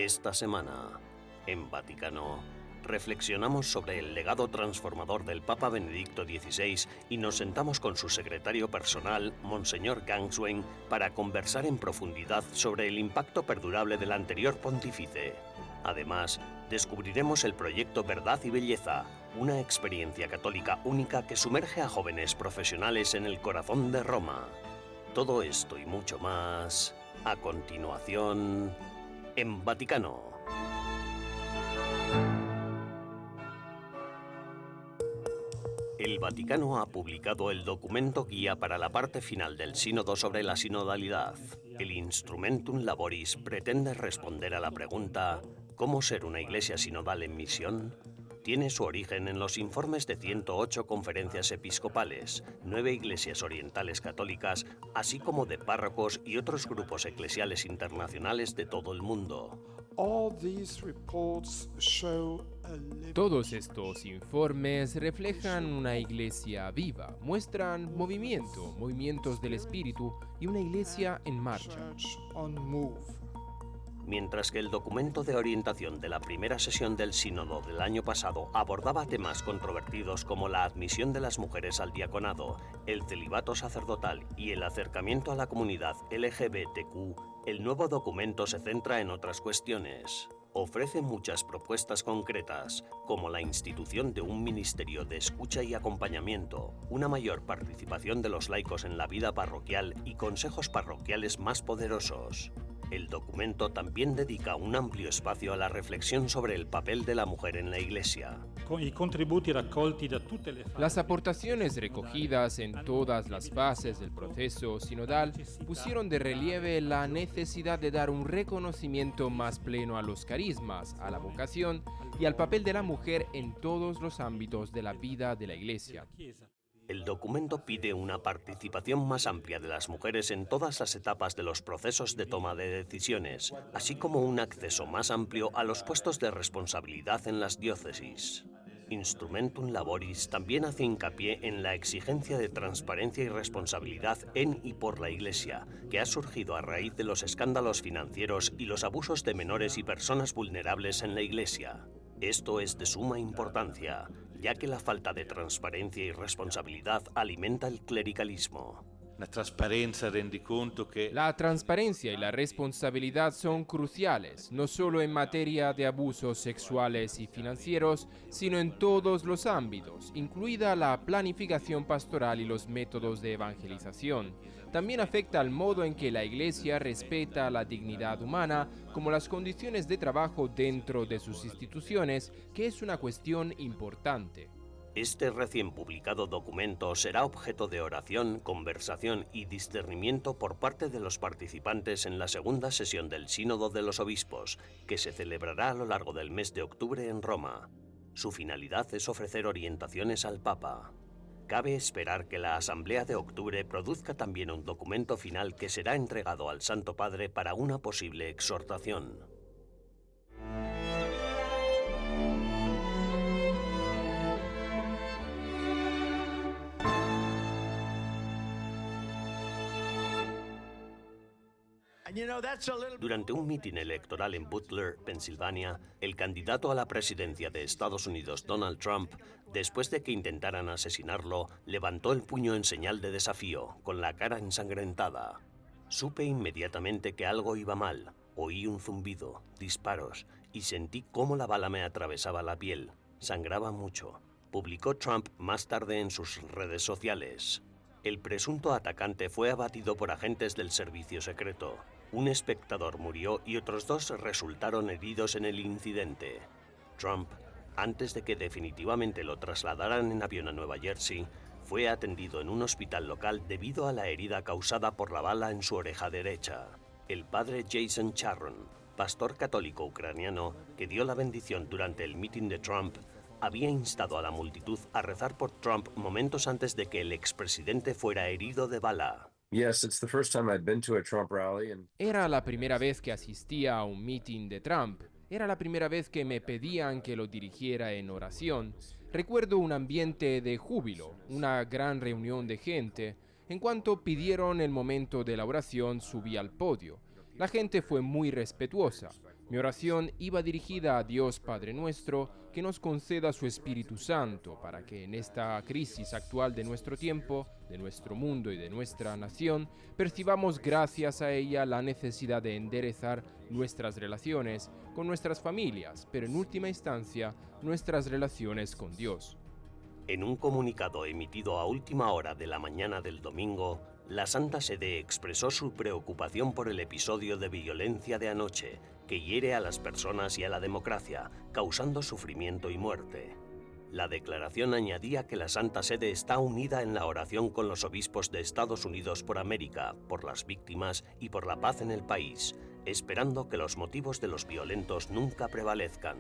Esta semana, en Vaticano, reflexionamos sobre el legado transformador del Papa Benedicto XVI y nos sentamos con su secretario personal, Monseñor Gangswen, para conversar en profundidad sobre el impacto perdurable del anterior pontífice. Además, descubriremos el proyecto Verdad y Belleza, una experiencia católica única que sumerge a jóvenes profesionales en el corazón de Roma. Todo esto y mucho más, a continuación, en Vaticano. El Vaticano ha publicado el documento guía para la parte final del Sínodo sobre la sinodalidad. El Instrumentum Laboris pretende responder a la pregunta ¿cómo ser una iglesia sinodal en misión? Tiene su origen en los informes de 108 conferencias episcopales, 9 iglesias orientales católicas, así como de párrocos y otros grupos eclesiales internacionales de todo el mundo. Todos estos informes reflejan una iglesia viva, muestran movimientos del espíritu y una iglesia en marcha. Mientras que el documento de orientación de la primera sesión del Sínodo del año pasado abordaba temas controvertidos como la admisión de las mujeres al diaconado, el celibato sacerdotal y el acercamiento a la comunidad LGBTQ, el nuevo documento se centra en otras cuestiones. Ofrece muchas propuestas concretas, como la institución de un ministerio de escucha y acompañamiento, una mayor participación de los laicos en la vida parroquial y consejos parroquiales más poderosos. El documento también dedica un amplio espacio a la reflexión sobre el papel de la mujer en la Iglesia. Las aportaciones recogidas en todas las fases del proceso sinodal pusieron de relieve la necesidad de dar un reconocimiento más pleno a los carismas, a la vocación y al papel de la mujer en todos los ámbitos de la vida de la Iglesia. El documento pide una participación más amplia de las mujeres en todas las etapas de los procesos de toma de decisiones, así como un acceso más amplio a los puestos de responsabilidad en las diócesis. Instrumentum Laboris también hace hincapié en la exigencia de transparencia y responsabilidad en y por la Iglesia, que ha surgido a raíz de los escándalos financieros y los abusos de menores y personas vulnerables en la Iglesia. Esto es de suma importancia, ya que la falta de transparencia y responsabilidad alimenta el clericalismo. La transparencia y la responsabilidad son cruciales, no solo en materia de abusos sexuales y financieros, sino en todos los ámbitos, incluida la planificación pastoral y los métodos de evangelización. También afecta al modo en que la Iglesia respeta la dignidad humana, como las condiciones de trabajo dentro de sus instituciones, que es una cuestión importante. Este recién publicado documento será objeto de oración, conversación y discernimiento por parte de los participantes en la segunda sesión del Sínodo de los Obispos, que se celebrará a lo largo del mes de octubre en Roma. Su finalidad es ofrecer orientaciones al Papa. Cabe esperar que la Asamblea de octubre produzca también un documento final que será entregado al Santo Padre para una posible exhortación. Durante un mitin electoral en Butler, Pensilvania, el candidato a la presidencia de Estados Unidos, Donald Trump, después de que intentaran asesinarlo, levantó el puño en señal de desafío, con la cara ensangrentada. Supe inmediatamente que algo iba mal. Oí un zumbido, disparos, y sentí cómo la bala me atravesaba la piel. Sangraba mucho, publicó Trump más tarde en sus redes sociales. El presunto atacante fue abatido por agentes del servicio secreto. Un espectador murió y otros 2 resultaron heridos en el incidente. Trump, antes de que definitivamente lo trasladaran en avión a Nueva Jersey, fue atendido en un hospital local debido a la herida causada por la bala en su oreja derecha. El padre Jason Charron, pastor católico ucraniano que dio la bendición durante el mitin de Trump, había instado a la multitud a rezar por Trump momentos antes de que el expresidente fuera herido de bala. Era la primera vez que asistía a un mitin de Trump. Era la primera vez que me pedían que lo dirigiera en oración. Recuerdo un ambiente de júbilo, una gran reunión de gente. En cuanto pidieron el momento de la oración, subí al podio. La gente fue muy respetuosa. Mi oración iba dirigida a Dios Padre nuestro, que nos conceda su Espíritu Santo para que en esta crisis actual de nuestro tiempo, de nuestro mundo y de nuestra nación, percibamos gracias a ella la necesidad de enderezar nuestras relaciones con nuestras familias, pero en última instancia nuestras relaciones con Dios. En un comunicado emitido a última hora de la mañana del domingo, la Santa Sede expresó su preocupación por el episodio de violencia de anoche, que hiere a las personas y a la democracia, causando sufrimiento y muerte. La declaración añadía que la Santa Sede está unida en la oración con los obispos de Estados Unidos por América, por las víctimas y por la paz en el país, esperando que los motivos de los violentos nunca prevalezcan.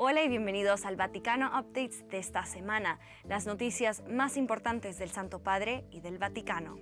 Hola y bienvenidos al Vaticano Updates de esta semana, las noticias más importantes del Santo Padre y del Vaticano.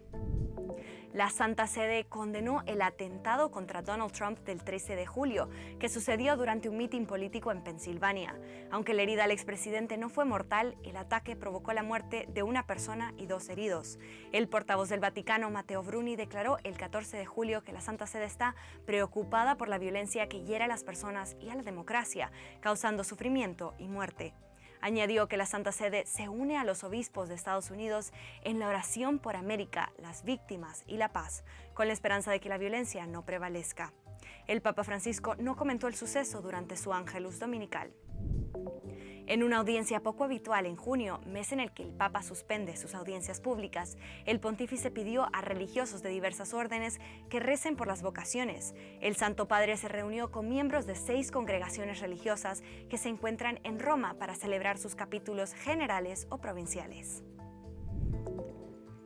La Santa Sede condenó el atentado contra Donald Trump del 13 de julio, que sucedió durante un mitin político en Pensilvania. Aunque la herida al expresidente no fue mortal, el ataque provocó la muerte de una persona y 2 heridos. El portavoz del Vaticano, Matteo Bruni, declaró el 14 de julio que la Santa Sede está preocupada por la violencia que hiere a las personas y a la democracia, causando sufrimiento y muerte. Añadió que la Santa Sede se une a los obispos de Estados Unidos en la oración por América, las víctimas y la paz, con la esperanza de que la violencia no prevalezca. El Papa Francisco no comentó el suceso durante su Ángelus dominical. En una audiencia poco habitual en junio, mes en el que el Papa suspende sus audiencias públicas, el pontífice pidió a religiosos de diversas órdenes que recen por las vocaciones. El Santo Padre se reunió con miembros de 6 congregaciones religiosas que se encuentran en Roma para celebrar sus capítulos generales o provinciales.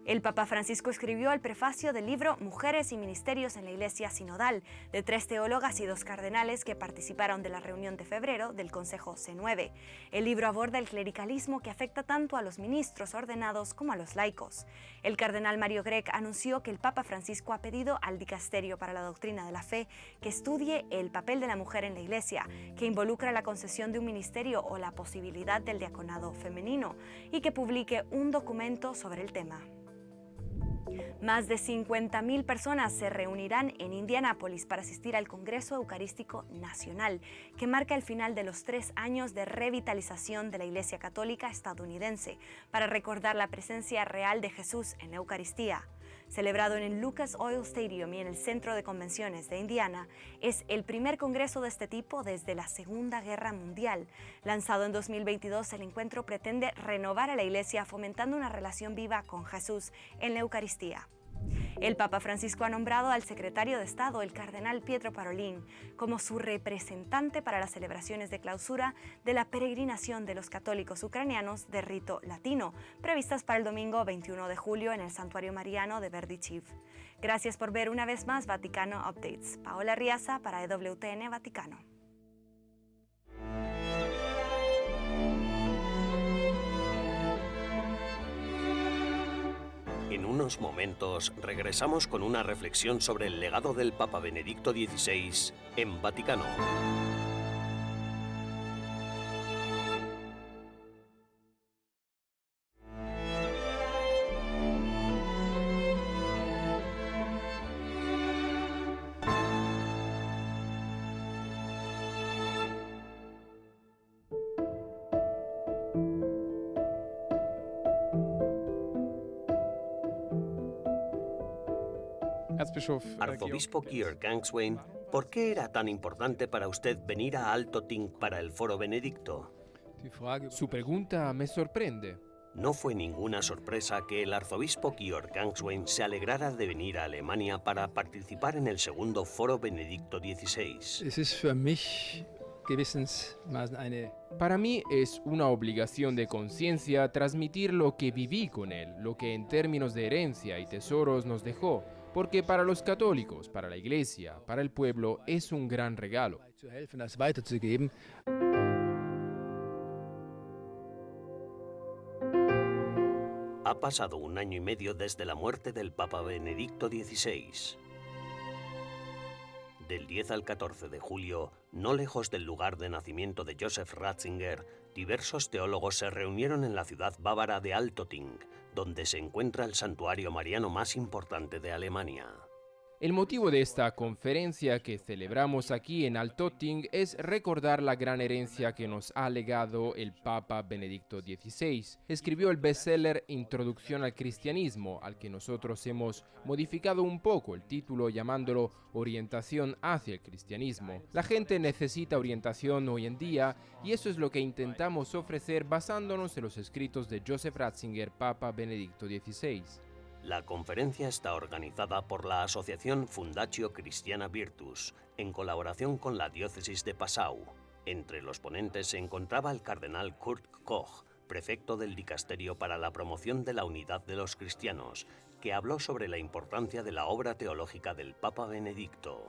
El Papa Francisco escribió el prefacio del libro Mujeres y Ministerios en la Iglesia Sinodal, de 3 teólogas y 2 cardenales que participaron de la reunión de febrero del Consejo C9. El libro aborda el clericalismo que afecta tanto a los ministros ordenados como a los laicos. El cardenal Mario Grech anunció que el Papa Francisco ha pedido al Dicasterio para la Doctrina de la Fe que estudie el papel de la mujer en la Iglesia, que involucra la concesión de un ministerio o la posibilidad del diaconado femenino, y que publique un documento sobre el tema. Más de 50.000 personas se reunirán en Indianápolis para asistir al Congreso Eucarístico Nacional, que marca el final de los 3 años de revitalización de la Iglesia Católica estadounidense, para recordar la presencia real de Jesús en la Eucaristía. Celebrado en el Lucas Oil Stadium y en el Centro de Convenciones de Indiana, es el primer congreso de este tipo desde la Segunda Guerra Mundial. Lanzado en 2022, el encuentro pretende renovar a la Iglesia fomentando una relación viva con Jesús en la Eucaristía. El Papa Francisco ha nombrado al secretario de Estado, el cardenal Pietro Parolin, como su representante para las celebraciones de clausura de la peregrinación de los católicos ucranianos de rito latino, previstas para el domingo 21 de julio en el Santuario Mariano de Berdichiv. Gracias por ver una vez más Vaticano Updates. Paola Riaza para EWTN Vaticano. En unos momentos regresamos con una reflexión sobre el legado del Papa Benedicto XVI en Vaticano. Arzobispo Georg Gangswein, ¿por qué era tan importante para usted venir a Alto Ting para el Foro Benedicto? Su pregunta me sorprende. No fue ninguna sorpresa que el arzobispo Georg Gangswein se alegrara de venir a Alemania para participar en el segundo Foro Benedicto XVI. Para mí es una obligación de conciencia transmitir lo que viví con él, lo que en términos de herencia y tesoros nos dejó, porque para los católicos, para la Iglesia, para el pueblo, es un gran regalo. Ha pasado 1 año y medio desde la muerte del Papa Benedicto XVI. Del 10 al 14 de julio, no lejos del lugar de nacimiento de Joseph Ratzinger, diversos teólogos se reunieron en la ciudad bávara de Altötting, donde se encuentra el santuario mariano más importante de Alemania. El motivo de esta conferencia que celebramos aquí en Altötting es recordar la gran herencia que nos ha legado el Papa Benedicto XVI. Escribió el bestseller Introducción al Cristianismo, al que nosotros hemos modificado un poco el título llamándolo Orientación hacia el Cristianismo. La gente necesita orientación hoy en día y eso es lo que intentamos ofrecer basándonos en los escritos de Joseph Ratzinger, Papa Benedicto XVI. La conferencia está organizada por la Asociación Fundatio Christiana Virtus, en colaboración con la diócesis de Passau. Entre los ponentes se encontraba el cardenal Kurt Koch, prefecto del Dicasterio para la Promoción de la Unidad de los Cristianos, que habló sobre la importancia de la obra teológica del Papa Benedicto.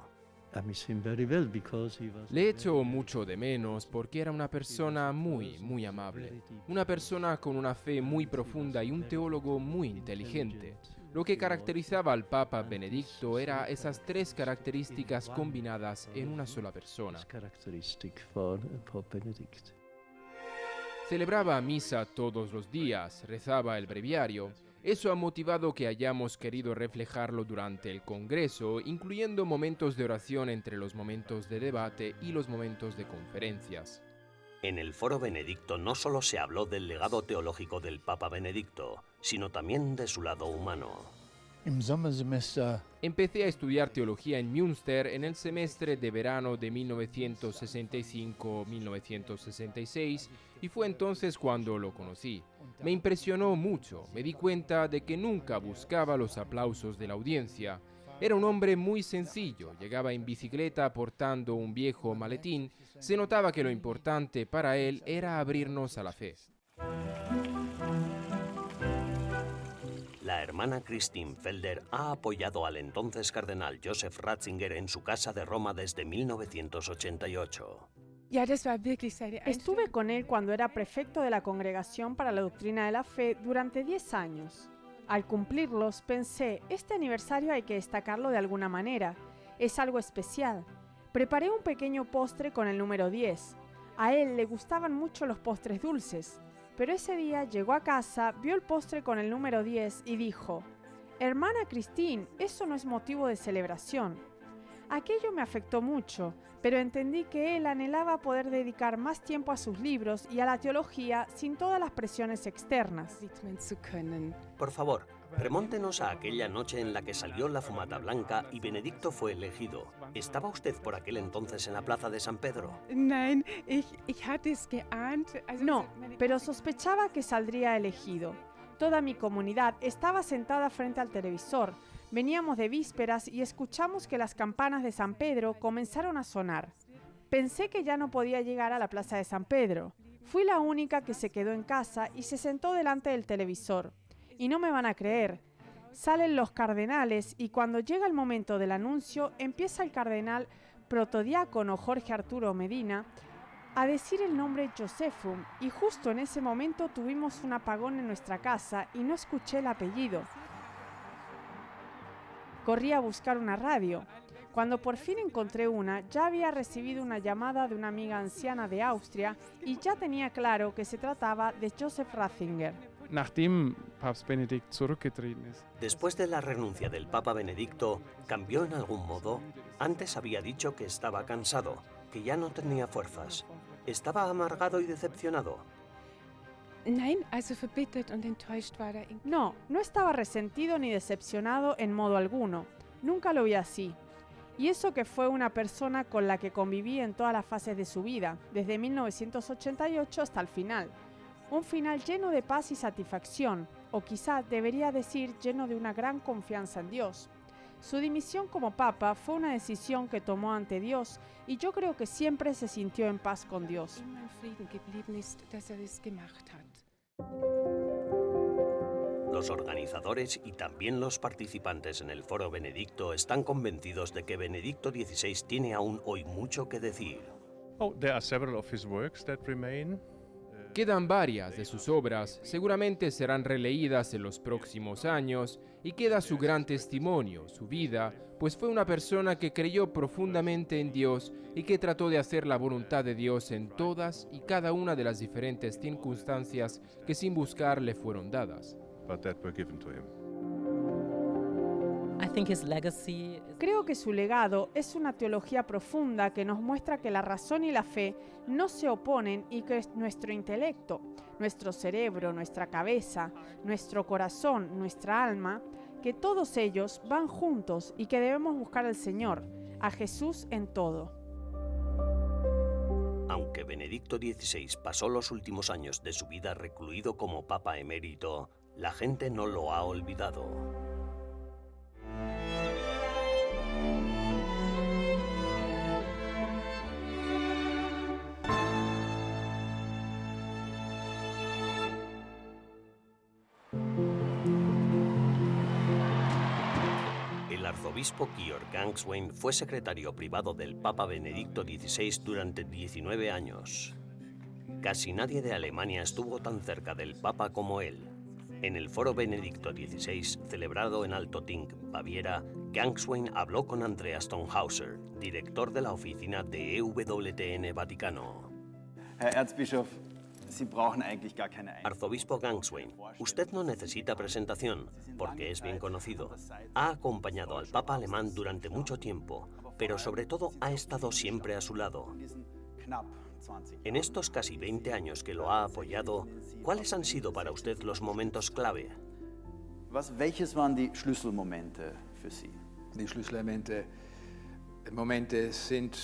Le echo mucho de menos porque era una persona muy amable, una persona con una fe muy profunda y un teólogo muy inteligente. Lo que caracterizaba al Papa Benedicto era esas tres características combinadas en una sola persona. Celebraba misa todos los días, rezaba el breviario. Eso ha motivado que hayamos querido reflejarlo durante el Congreso, incluyendo momentos de oración entre los momentos de debate y los momentos de conferencias. En el Foro Benedicto no solo se habló del legado teológico del Papa Benedicto, sino también de su lado humano. Empecé a estudiar teología en Münster en el semestre de verano de 1965-1966 y fue entonces cuando lo conocí. Me impresionó mucho, me di cuenta de que nunca buscaba los aplausos de la audiencia. Era un hombre muy sencillo, llegaba en bicicleta portando un viejo maletín, se notaba que lo importante para él era abrirnos a la fe. La hermana Christine Felder ha apoyado al entonces cardenal Joseph Ratzinger en su casa de Roma desde 1988. Estuve con él cuando era prefecto de la Congregación para la Doctrina de la Fe durante 10 años. Al cumplirlos, pensé, este aniversario hay que destacarlo de alguna manera. Es algo especial. Preparé un pequeño postre con el número 10. A él le gustaban mucho los postres dulces. Pero ese día llegó a casa, vio el postre con el número 10 y dijo, «Hermana Christine, eso no es motivo de celebración». Aquello me afectó mucho, pero entendí que él anhelaba poder dedicar más tiempo a sus libros y a la teología sin todas las presiones externas. Por favor, remóntenos a aquella noche en la que salió la fumata blanca y Benedicto fue elegido. ¿Estaba usted por aquel entonces en la plaza de San Pedro? No, pero sospechaba que saldría elegido. Toda mi comunidad estaba sentada frente al televisor. Veníamos de vísperas y escuchamos que las campanas de San Pedro comenzaron a sonar. Pensé que ya no podía llegar a la plaza de San Pedro. Fui la única que se quedó en casa y se sentó delante del televisor. Y no me van a creer. Salen los cardenales y cuando llega el momento del anuncio, empieza el cardenal protodiácono Jorge Arturo Medina a decir el nombre Josephum y justo en ese momento tuvimos un apagón en nuestra casa y no escuché el apellido. Corrí a buscar una radio. Cuando por fin encontré una, ya había recibido una llamada de una amiga anciana de Austria y ya tenía claro que se trataba de Joseph Ratzinger. Después de la renuncia del Papa Benedicto, ¿cambió en algún modo? Antes había dicho que estaba cansado, que ya no tenía fuerzas. ¿Estaba amargado y decepcionado? No, no estaba resentido ni decepcionado en modo alguno. Nunca lo vi así. Y eso que fue una persona con la que conviví en todas las fases de su vida, desde 1988 hasta el final. Un final lleno de paz y satisfacción, o quizá debería decir lleno de una gran confianza en Dios. Su dimisión como papa fue una decisión que tomó ante Dios y yo creo que siempre se sintió en paz con Dios. Los organizadores y también los participantes en el Foro Benedicto están convencidos de que Benedicto XVI tiene aún hoy mucho que decir. Quedan varias de sus obras, seguramente serán releídas en los próximos años, y queda su gran testimonio, su vida, pues fue una persona que creyó profundamente en Dios y que trató de hacer la voluntad de Dios en todas y cada una de las diferentes circunstancias que sin buscar le fueron dadas. Creo que su legado es una teología profunda que nos muestra que la razón y la fe no se oponen y que nuestro intelecto, nuestro cerebro, nuestra cabeza, nuestro corazón, nuestra alma, que todos ellos van juntos y que debemos buscar al Señor, a Jesús en todo. Aunque Benedicto XVI pasó los últimos años de su vida recluido como Papa emérito, la gente no lo ha olvidado. El arzobispo Georg Gangswein fue secretario privado del Papa Benedicto XVI durante 19 años. Casi nadie de Alemania estuvo tan cerca del Papa como él. En el foro Benedicto XVI, celebrado en Altötting, Baviera, Gangswein habló con Andreas Tonhauser, director de la oficina de EWTN Vaticano. Herr Erzbischof, Sie brauchen eigentlich gar keine Arzobispo Gangswein, usted no necesita presentación, porque es bien conocido. Ha acompañado al Papa alemán durante mucho tiempo, pero sobre todo ha estado siempre a su lado. En estos casi 20 años que lo ha apoyado, ¿cuáles han sido para usted los momentos clave? Welches waren die Schlüsselmomente für Sie? Die Schlüsselmomente sind.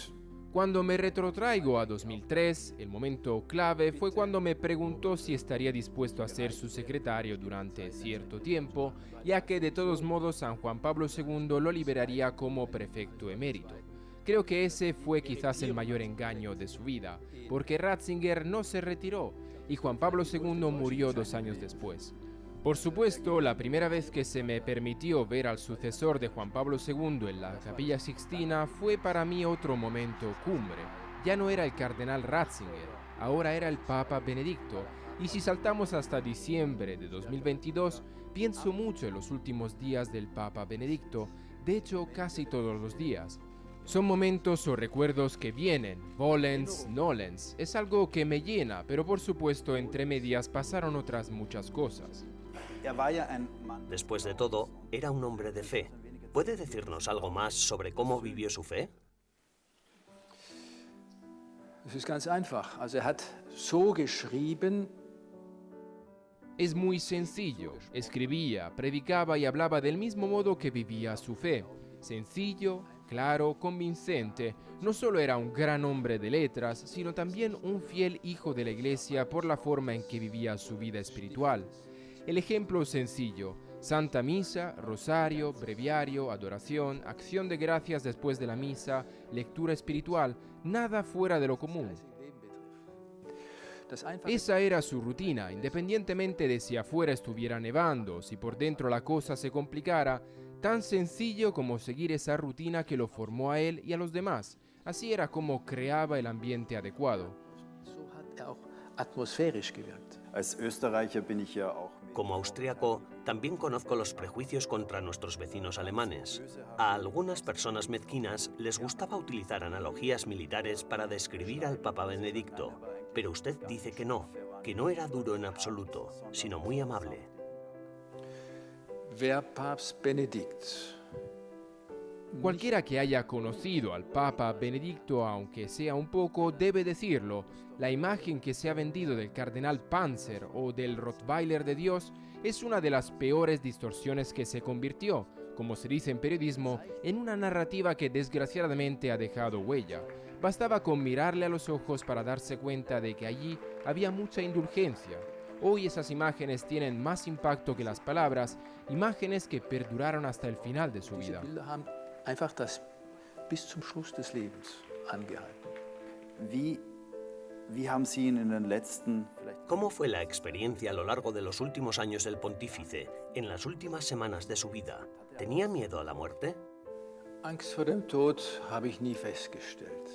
Cuando me retrotraigo a 2003, el momento clave fue cuando me preguntó si estaría dispuesto a ser su secretario durante cierto tiempo, ya que de todos modos San Juan Pablo II lo liberaría como prefecto emérito. Creo que ese fue quizás el mayor engaño de su vida, porque Ratzinger no se retiró y Juan Pablo II murió 2 años después. Por supuesto, la primera vez que se me permitió ver al sucesor de Juan Pablo II en la Capilla Sixtina fue para mí otro momento cumbre. Ya no era el cardenal Ratzinger, ahora era el Papa Benedicto, y si saltamos hasta diciembre de 2022, pienso mucho en los últimos días del Papa Benedicto, de hecho casi todos los días. Son momentos o recuerdos que vienen, volens, nolens, es algo que me llena, pero por supuesto entre medias pasaron otras muchas cosas. Después de todo, era un hombre de fe. ¿Puede decirnos algo más sobre cómo vivió su fe? Es ist ganz einfach. Also hat so geschrieben. Es muy sencillo. Escribía, predicaba y hablaba del mismo modo que vivía su fe. Sencillo, claro, convincente. No solo era un gran hombre de letras, sino también un fiel hijo de la Iglesia por la forma en que vivía su vida espiritual. El ejemplo sencillo: Santa Misa, Rosario, Breviario, Adoración, Acción de Gracias después de la Misa, lectura espiritual, nada fuera de lo común. Esa era su rutina, independientemente de si afuera estuviera nevando, si por dentro la cosa se complicara, tan sencillo como seguir esa rutina que lo formó a él y a los demás. Así era como creaba el ambiente adecuado. Como austríaco, también conozco los prejuicios contra nuestros vecinos alemanes. A algunas personas mezquinas les gustaba utilizar analogías militares para describir al Papa Benedicto, pero usted dice que no era duro en absoluto, sino muy amable. Wer Papst Benedikt. Cualquiera que haya conocido al Papa Benedicto, aunque sea un poco, debe decirlo. La imagen que se ha vendido del cardenal Panzer o del Rottweiler de Dios es una de las peores distorsiones que se convirtió, como se dice en periodismo, en una narrativa que desgraciadamente ha dejado huella. Bastaba con mirarle a los ojos para darse cuenta de que allí había mucha indulgencia. Hoy esas imágenes tienen más impacto que las palabras, imágenes que perduraron hasta el final de su vida. Einfach das bis zum Schluss des Lebens angehalten. Wie haben Sie ihn in den letzten... ¿Cómo fue la experiencia a lo largo de los últimos años del pontífice, en las últimas semanas de su vida? ¿Tenía miedo a la muerte? Angst vor dem Tod habe ich nie festgestellt.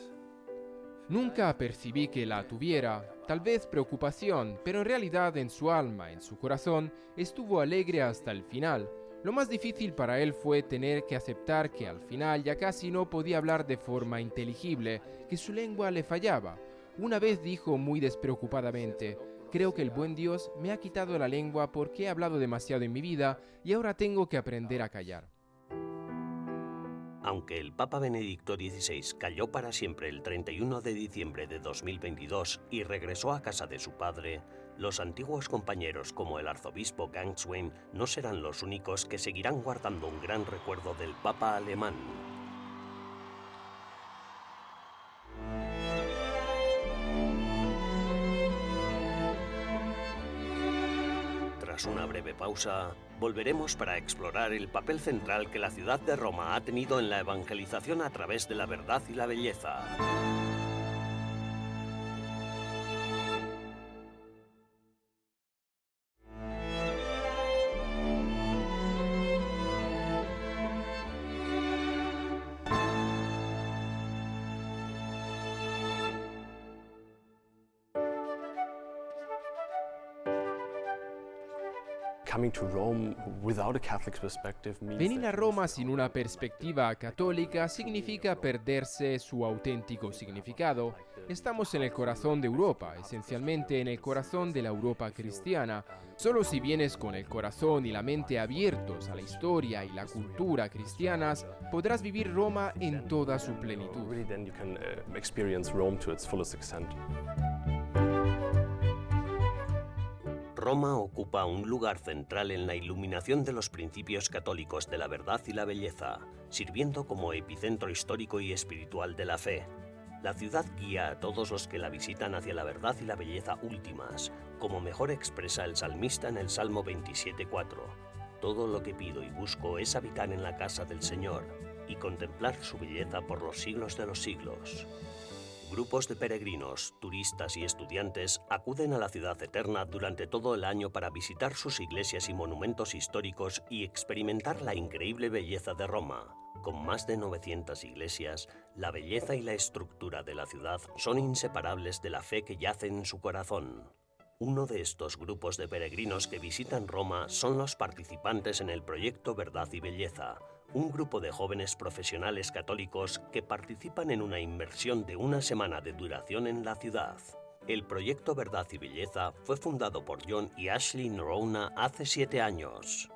Nunca percibí que la tuviera, tal vez preocupación, pero en realidad en su alma, en su corazón, estuvo alegre hasta el final. Lo más difícil para él fue tener que aceptar que al final ya casi no podía hablar de forma inteligible, que su lengua le fallaba. Una vez dijo muy despreocupadamente: creo que el buen Dios me ha quitado la lengua porque he hablado demasiado en mi vida y ahora tengo que aprender a callar. Aunque el Papa Benedicto XVI cayó para siempre el 31 de diciembre de 2022 y regresó a casa de su padre, los antiguos compañeros como el arzobispo Gangswein no serán los únicos que seguirán guardando un gran recuerdo del Papa alemán. Tras una breve pausa, volveremos para explorar el papel central que la ciudad de Roma ha tenido en la evangelización a través de la verdad y la belleza. Venir a Roma sin una perspectiva católica significa perderse su auténtico significado. Estamos en el corazón de Europa, esencialmente en el corazón de la Europa cristiana. Solo si vienes con el corazón y la mente abiertos a la historia y la cultura cristianas, podrás vivir Roma en toda su plenitud. Roma ocupa un lugar central en la iluminación de los principios católicos de la verdad y la belleza, sirviendo como epicentro histórico y espiritual de la fe. La ciudad guía a todos los que la visitan hacia la verdad y la belleza últimas, como mejor expresa el salmista en el Salmo 27:4. Todo lo que pido y busco es habitar en la casa del Señor y contemplar su belleza por los siglos de los siglos. Grupos de peregrinos, turistas y estudiantes acuden a la ciudad eterna durante todo el año para visitar sus iglesias y monumentos históricos y experimentar la increíble belleza de Roma. Con más de 900 iglesias, la belleza y la estructura de la ciudad son inseparables de la fe que yace en su corazón. Uno de estos grupos de peregrinos que visitan Roma son los participantes en el proyecto Verdad y Belleza, un grupo de jóvenes profesionales católicos que participan en una inmersión de una semana de duración en la ciudad. El proyecto Verdad y Belleza fue fundado por John y Ashley Noronha hace 7 años.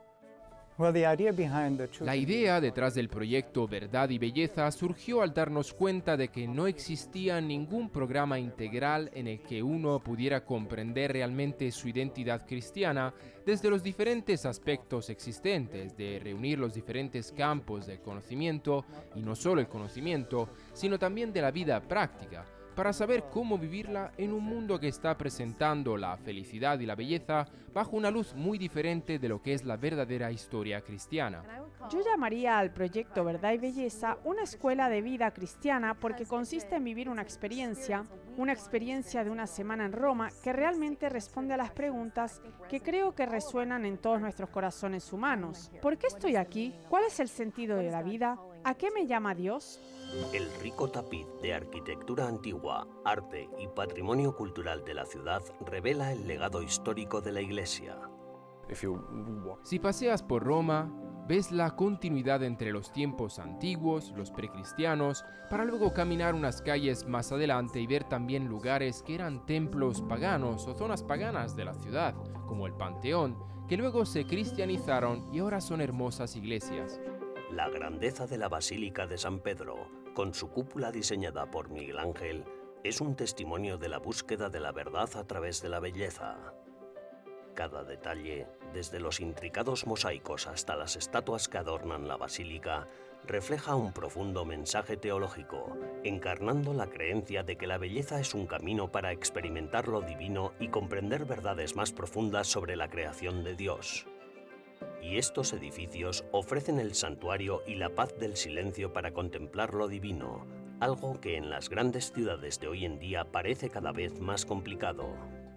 La idea detrás del proyecto Verdad y Belleza surgió al darnos cuenta de que no existía ningún programa integral en el que uno pudiera comprender realmente su identidad cristiana desde los diferentes aspectos existentes, de reunir los diferentes campos del conocimiento, y no solo el conocimiento, sino también de la vida práctica, para saber cómo vivirla en un mundo que está presentando la felicidad y la belleza bajo una luz muy diferente de lo que es la verdadera historia cristiana. Yo llamaría al proyecto Verdad y Belleza una escuela de vida cristiana porque consiste en vivir una experiencia de una semana en Roma que realmente responde a las preguntas que creo que resuenan en todos nuestros corazones humanos. ¿Por qué estoy aquí? ¿Cuál es el sentido de la vida? ¿A qué me llama Dios? El rico tapiz de arquitectura antigua, arte y patrimonio cultural de la ciudad revela el legado histórico de la iglesia. Si paseas por Roma, ves la continuidad entre los tiempos antiguos, los precristianos, para luego caminar unas calles más adelante y ver también lugares que eran templos paganos o zonas paganas de la ciudad, como el Panteón, que luego se cristianizaron y ahora son hermosas iglesias. La grandeza de la Basílica de San Pedro, con su cúpula diseñada por Miguel Ángel, es un testimonio de la búsqueda de la verdad a través de la belleza. Cada detalle, desde los intricados mosaicos hasta las estatuas que adornan la basílica, refleja un profundo mensaje teológico, encarnando la creencia de que la belleza es un camino para experimentar lo divino y comprender verdades más profundas sobre la creación de Dios. Y estos edificios ofrecen el santuario y la paz del silencio para contemplar lo divino, algo que en las grandes ciudades de hoy en día parece cada vez más complicado.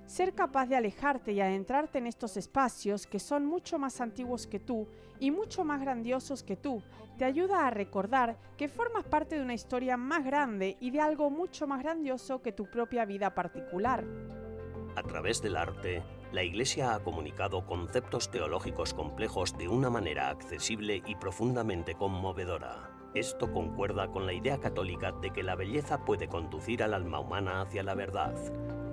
Ser capaz de alejarte y adentrarte en estos espacios que son mucho más antiguos que tú y mucho más grandiosos que tú, te ayuda a recordar que formas parte de una historia más grande y de algo mucho más grandioso que tu propia vida particular. A través del arte, la Iglesia ha comunicado conceptos teológicos complejos de una manera accesible y profundamente conmovedora. Esto concuerda con la idea católica de que la belleza puede conducir al alma humana hacia la verdad,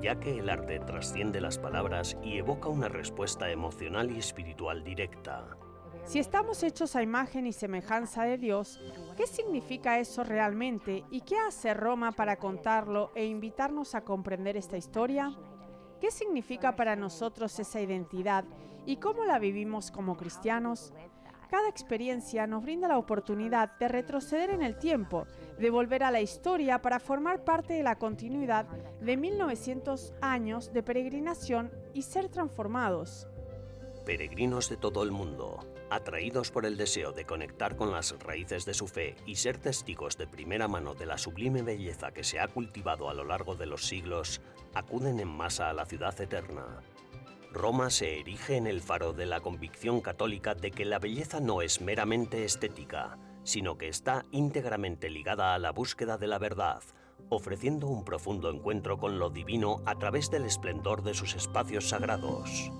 ya que el arte trasciende las palabras y evoca una respuesta emocional y espiritual directa. Si estamos hechos a imagen y semejanza de Dios, ¿qué significa eso realmente y qué hace Roma para contarlo e invitarnos a comprender esta historia? ¿Qué significa para nosotros esa identidad y cómo la vivimos como cristianos? Cada experiencia nos brinda la oportunidad de retroceder en el tiempo, de volver a la historia para formar parte de la continuidad de 1900 años de peregrinación y ser transformados. Peregrinos de todo el mundo, atraídos por el deseo de conectar con las raíces de su fe y ser testigos de primera mano de la sublime belleza que se ha cultivado a lo largo de los siglos, acuden en masa a la ciudad eterna. Roma se erige en el faro de la convicción católica de que la belleza no es meramente estética, sino que está íntegramente ligada a la búsqueda de la verdad, ofreciendo un profundo encuentro con lo divino a través del esplendor de sus espacios sagrados.